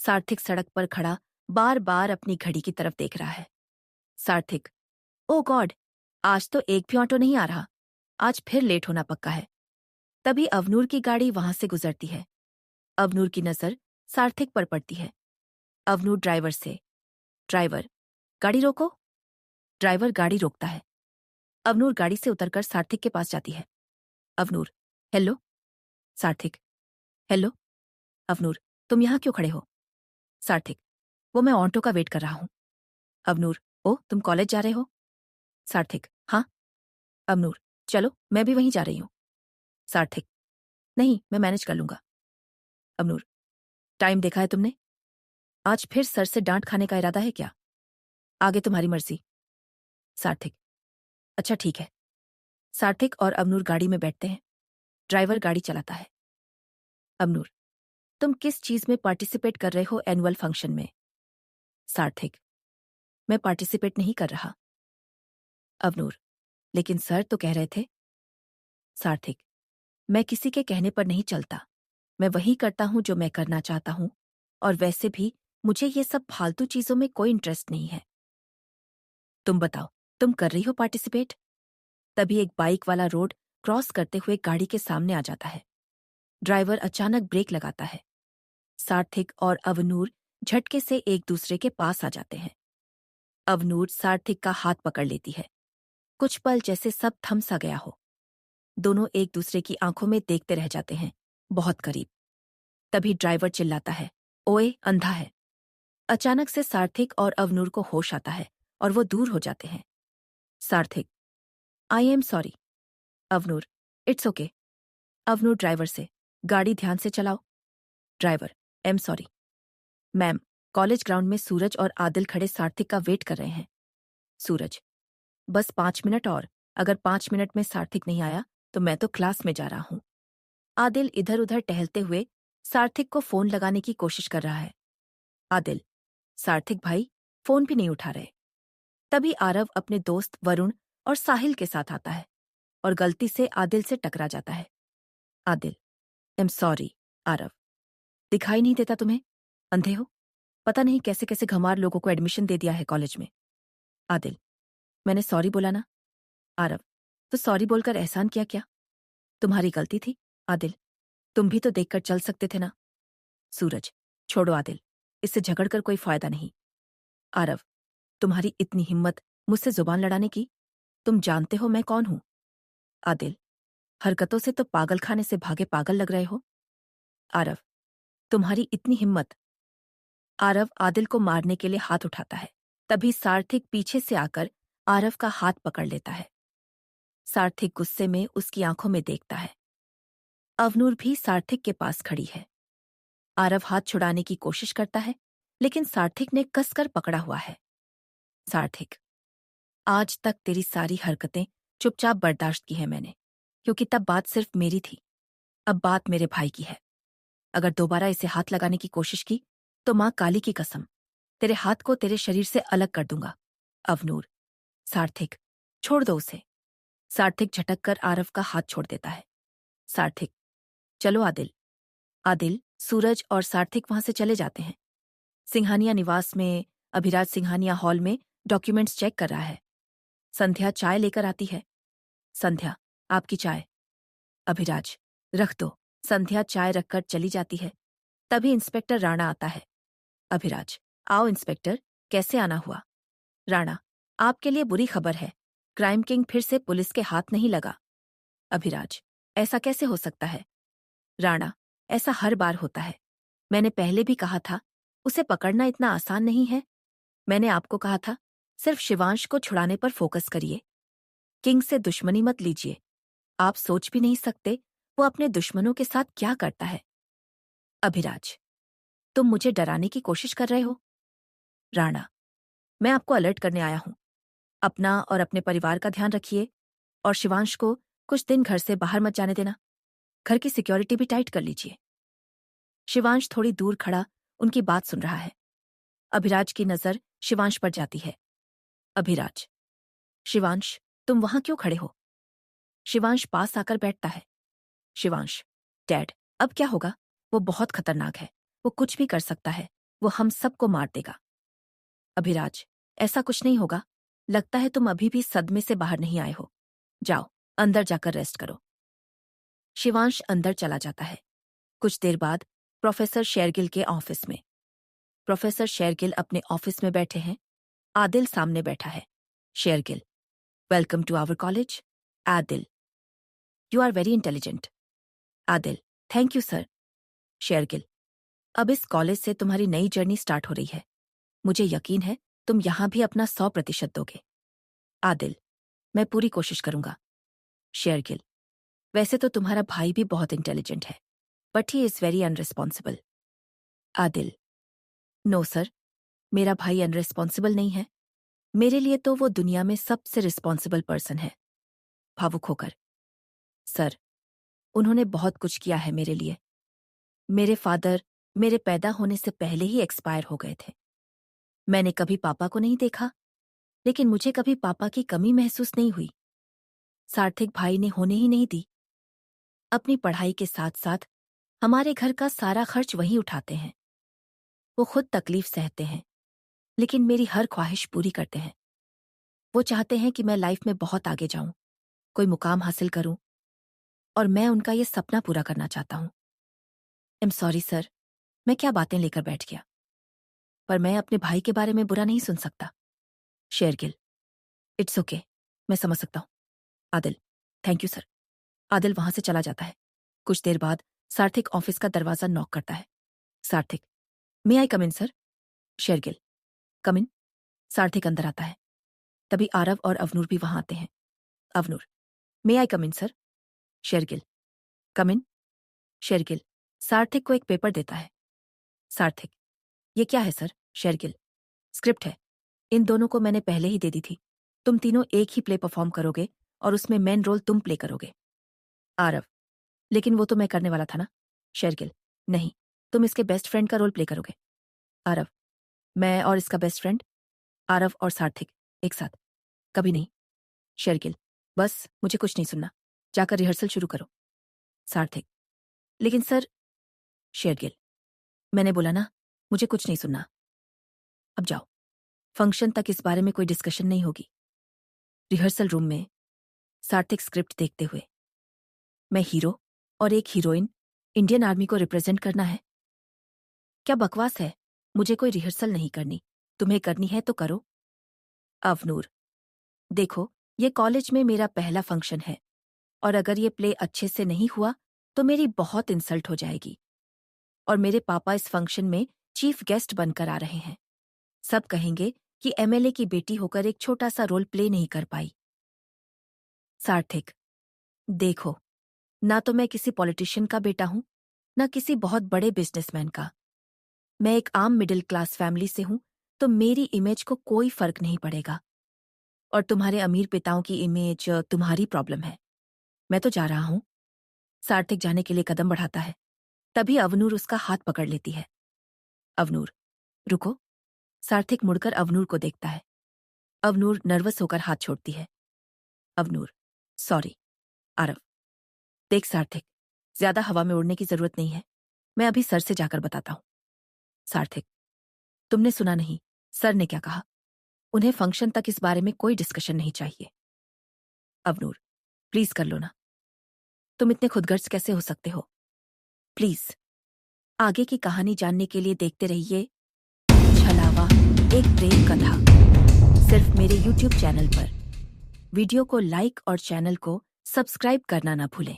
सार्थक सड़क पर खड़ा बार बार अपनी घड़ी की तरफ देख रहा है। सार्थक, ओ गॉड, आज तो एक भी ऑटो नहीं आ रहा। आज फिर लेट होना पक्का है। तभी अवनूर की गाड़ी वहां से गुजरती है। अवनूर की नजर सार्थक पर पड़ती है। अवनूर ड्राइवर से, ड्राइवर, गाड़ी रोको। ड्राइवर गाड़ी रोकता है। अवनूर गाड़ी से उतरकर सार्थक के पास जाती है। अवनूर, हेलो। सार्थक, हेलो। अवनूर, तुम यहाँ क्यों खड़े हो? सार्थक, वो मैं ऑटो का वेट कर रहा हूँ। अवनूर, ओ तुम कॉलेज जा रहे हो? सार्थक, हाँ। अवनूर, चलो मैं भी वहीं जा रही हूँ। सार्थक, नहीं मैं मैनेज कर लूंगा। अवनूर, टाइम देखा है तुमने? आज फिर सर से डांट खाने का इरादा है क्या? आगे तुम्हारी मर्जी। सार्थक, अच्छा ठीक है। सार्थक और अवनूर गाड़ी में बैठते हैं। ड्राइवर गाड़ी चलाता है। अवनूर, तुम किस चीज में पार्टिसिपेट कर रहे हो एनुअल फंक्शन में? सार्थक, मैं पार्टिसिपेट नहीं कर रहा। अवनूर, लेकिन सर तो कह रहे थे। सार्थक, मैं किसी के कहने पर नहीं चलता। मैं वही करता हूं जो मैं करना चाहता हूं, और वैसे भी मुझे ये सब फालतू चीजों में कोई इंटरेस्ट नहीं है। तुम बताओ, तुम कर रही हो पार्टिसिपेट? तभी एक बाइक वाला रोड क्रॉस करते हुए गाड़ी के सामने आ जाता है। ड्राइवर अचानक ब्रेक लगाता है। सार्थक और अवनूर झटके से एक दूसरे के पास आ जाते हैं। अवनूर सार्थक का हाथ पकड़ लेती है। कुछ पल जैसे सब थम सा गया हो। दोनों एक दूसरे की आंखों में देखते रह जाते हैं, बहुत करीब। तभी ड्राइवर चिल्लाता है, ओए अंधा है। अचानक से सार्थक और अवनूर को होश आता है और वो दूर हो जाते हैं। Sarthak, I am sorry. Avnoor, it's okay. Avnoor driver से, गाड़ी ध्यान से चलाओ। Driver, I am sorry. Ma'am, college ground में सूरज और आदिल खड़े सार्थक का वेट कर रहे हैं। सूरज, बस 5 मिनट और। अगर 5 मिनट में सार्थक नहीं आया तो मैं तो क्लास में जा रहा हूं। आदिल इधर उधर टहलते हुए सार्थक को फोन लगाने की कोशिश कर रहा है। आदिल, सार्थक भाई फोन भी नहीं उठा रहे। तभी आरव अपने दोस्त वरुण और साहिल के साथ आता है और गलती से आदिल से टकरा जाता है। आदिल, आई एम सॉरी। आरव, दिखाई नहीं देता तुम्हें? अंधे हो? पता नहीं कैसे कैसे घमार लोगों को एडमिशन दे दिया है कॉलेज में। आदिल, मैंने सॉरी बोला ना। आरव, तो सॉरी बोलकर एहसान किया क्या? तुम्हारी गलती थी। आदिल, तुम भी तो देखकर चल सकते थे ना। सूरज, छोड़ो आदिल, इससे झगड़कर कोई फायदा नहीं। आरव, तुम्हारी इतनी हिम्मत मुझसे जुबान लड़ाने की? तुम जानते हो मैं कौन हूं। आदिल, हरकतों से तो पागलखाने से भागे पागल लग रहे हो। आरव, तुम्हारी इतनी हिम्मत। आरव आदिल को मारने के लिए हाथ उठाता है। तभी सार्थक पीछे से आकर आरव का हाथ पकड़ लेता है। सार्थक गुस्से में उसकी आंखों में देखता है। अवनूर भी सार्थक के पास खड़ी है। आरव हाथ छुड़ाने की कोशिश करता है, लेकिन सार्थक ने कसकर पकड़ा हुआ है। सार्थक, आज तक तेरी सारी हरकतें चुपचाप बर्दाश्त की है मैंने, क्योंकि तब बात सिर्फ मेरी थी। अब बात मेरे भाई की है। अगर दोबारा इसे हाथ लगाने की कोशिश की तो मां काली की कसम, तेरे हाथ को तेरे शरीर से अलग कर दूंगा। अवनूर, सार्थक, छोड़ दो उसे। सार्थक झटक कर आरव का हाथ छोड़ देता है। सार्थक, चलो आदिल। आदिल, सूरज और सार्थक वहां से चले जाते हैं। सिंघानिया निवास में अभिराज सिंघानिया हॉल में डॉक्यूमेंट्स चेक कर रहा है। संध्या चाय लेकर आती है। संध्या, आपकी चाय। अभिराज, रख दो। संध्या चाय रखकर चली जाती है। तभी इंस्पेक्टर राणा आता है। अभिराज, आओ इंस्पेक्टर, कैसे आना हुआ? राणा, आपके लिए बुरी खबर है। क्राइम किंग फिर से पुलिस के हाथ नहीं लगा। अभिराज, ऐसा कैसे हो सकता है? राणा, ऐसा हर बार होता है। मैंने पहले भी कहा था, उसे पकड़ना इतना आसान नहीं है। मैंने आपको कहा था, सिर्फ शिवांश को छुड़ाने पर फोकस करिए। किंग से दुश्मनी मत लीजिए। आप सोच भी नहीं सकते वो अपने दुश्मनों के साथ क्या करता है। अभिराज, तुम मुझे डराने की कोशिश कर रहे हो? राणा, मैं आपको अलर्ट करने आया हूं। अपना और अपने परिवार का ध्यान रखिए, और शिवांश को कुछ दिन घर से बाहर मत जाने देना। घर की सिक्योरिटी भी टाइट कर लीजिए। शिवांश थोड़ी दूर खड़ा उनकी बात सुन रहा है। अभिराज की नजर शिवांश पर जाती है। अभिराज, शिवांश, तुम वहां क्यों खड़े हो? शिवांश पास आकर बैठता है। शिवांश, डैड, अब क्या होगा? वो बहुत खतरनाक है, वो कुछ भी कर सकता है। वो हम सबको मार देगा। अभिराज, ऐसा कुछ नहीं होगा। लगता है तुम अभी भी सदमे से बाहर नहीं आए हो। जाओ, अंदर जाकर रेस्ट करो। शिवांश अंदर चला जाता है। कुछ देर बाद प्रोफेसर शेरगिल के ऑफिस में। प्रोफेसर शेरगिल अपने ऑफिस में बैठे हैं। आदिल सामने बैठा है। Shergill, welcome to our college. Adil, you are very intelligent. Adil, thank you sir. Shergill, अब इस कॉलेज से तुम्हारी नई जर्नी स्टार्ट हो रही है। मुझे यकीन है तुम यहां भी अपना 100% दोगे। आदिल, मैं पूरी कोशिश करूंगा। शेरगिल, वैसे तो तुम्हारा भाई भी बहुत इंटेलिजेंट है, but he is very unresponsible. Adil, no sir, मेरा भाई अनरिस्पॉन्सिबल नहीं है। मेरे लिए तो वो दुनिया में सबसे रिस्पॉन्सिबल पर्सन है। भावुक होकर, सर, उन्होंने बहुत कुछ किया है मेरे लिए। मेरे फादर मेरे पैदा होने से पहले ही एक्सपायर हो गए थे। मैंने कभी पापा को नहीं देखा, लेकिन मुझे कभी पापा की कमी महसूस नहीं हुई। सार्थक भाई ने होने ही नहीं दी। अपनी पढ़ाई के साथ साथ हमारे घर का सारा खर्च वही उठाते हैं। वो खुद तकलीफ सहते हैं, लेकिन मेरी हर ख्वाहिश पूरी करते हैं। वो चाहते हैं कि मैं लाइफ में बहुत आगे जाऊं, कोई मुकाम हासिल करूं, और मैं उनका ये सपना पूरा करना चाहता हूं। एम सॉरी सर, मैं क्या बातें लेकर बैठ गया। पर मैं अपने भाई के बारे में बुरा नहीं सुन सकता। शेरगिल, इट्स ओके, मैं समझ सकता हूं। Adil, thank you sir. Adil वहां से चला जाता है। कुछ देर बाद सार्थक ऑफिस का दरवाजा नॉक करता है। सार्थक, मे आई कम इन सर? शेरगिल, कम इन। सार्थक अंदर आता है। तभी आरव और अवनूर भी वहां आते हैं। अवनूर, मे आई कम इन सर? शेरगिल, कम इन। शेरगिल सार्थक को एक पेपर देता है। सार्थक, ये क्या है सर? शेरगिल, स्क्रिप्ट है। इन दोनों को मैंने पहले ही दे दी थी। तुम तीनों एक ही प्ले परफॉर्म करोगे और उसमें मेन रोल तुम प्ले करोगे। आरव, लेकिन वो तो मैं करने वाला था ना। शेरगिल, नहीं, तुम इसके बेस्ट फ्रेंड का रोल प्ले करोगे। आरव, मैं और इसका बेस्ट फ्रेंड? आरव और सार्थक एक साथ? कभी नहीं। शेरगिल, बस मुझे कुछ नहीं सुनना, जाकर रिहर्सल शुरू करो। सार्थक, लेकिन सर। शेरगिल, मैंने बोला ना, मुझे कुछ नहीं सुनना। अब जाओ, फंक्शन तक इस बारे में कोई डिस्कशन नहीं होगी। रिहर्सल रूम में सार्थक स्क्रिप्ट देखते हुए, मैं हीरो और एक हीरोइन, इंडियन आर्मी को रिप्रेजेंट करना है। क्या बकवास है। मुझे कोई रिहर्सल नहीं करनी, तुम्हें करनी है तो करो। अवनूर, देखो, ये कॉलेज में मेरा पहला फंक्शन है, और अगर ये प्ले अच्छे से नहीं हुआ तो मेरी बहुत इंसल्ट हो जाएगी। और मेरे पापा इस फंक्शन में चीफ गेस्ट बनकर आ रहे हैं। सब कहेंगे कि एमएलए की बेटी होकर एक छोटा सा रोल प्ले नहीं कर पाई। सार्थक, देखो, ना तो मैं किसी पॉलिटिशियन का बेटा हूं, ना किसी बहुत बड़े बिजनेसमैन का। मैं एक आम मिडिल क्लास फैमिली से हूं, तो मेरी इमेज को कोई फर्क नहीं पड़ेगा। और तुम्हारे अमीर पिताओं की इमेज तुम्हारी प्रॉब्लम है। मैं तो जा रहा हूं। सार्थक जाने के लिए कदम बढ़ाता है। तभी अवनूर उसका हाथ पकड़ लेती है। अवनूर, रुको। सार्थक मुड़कर अवनूर को देखता है। अवनूर नर्वस होकर हाथ छोड़ती है। अवनूर, सॉरी। आरव, देख सार्थक, ज्यादा हवा में उड़ने की जरूरत नहीं है। मैं अभी सर से जाकर बताता हूं। सार्थक, तुमने सुना नहीं, सर ने क्या कहा? उन्हें फंक्शन तक इस बारे में कोई डिस्कशन नहीं चाहिए। अवनूर, प्लीज कर लो ना। तुम इतने खुदगर्ज कैसे हो सकते हो? प्लीज। आगे की कहानी जानने के लिए देखते रहिए छलावा, एक प्रेम कथा, सिर्फ मेरे YouTube चैनल पर। वीडियो को लाइक और चैनल को सब्सक्राइब करना ना भूलें।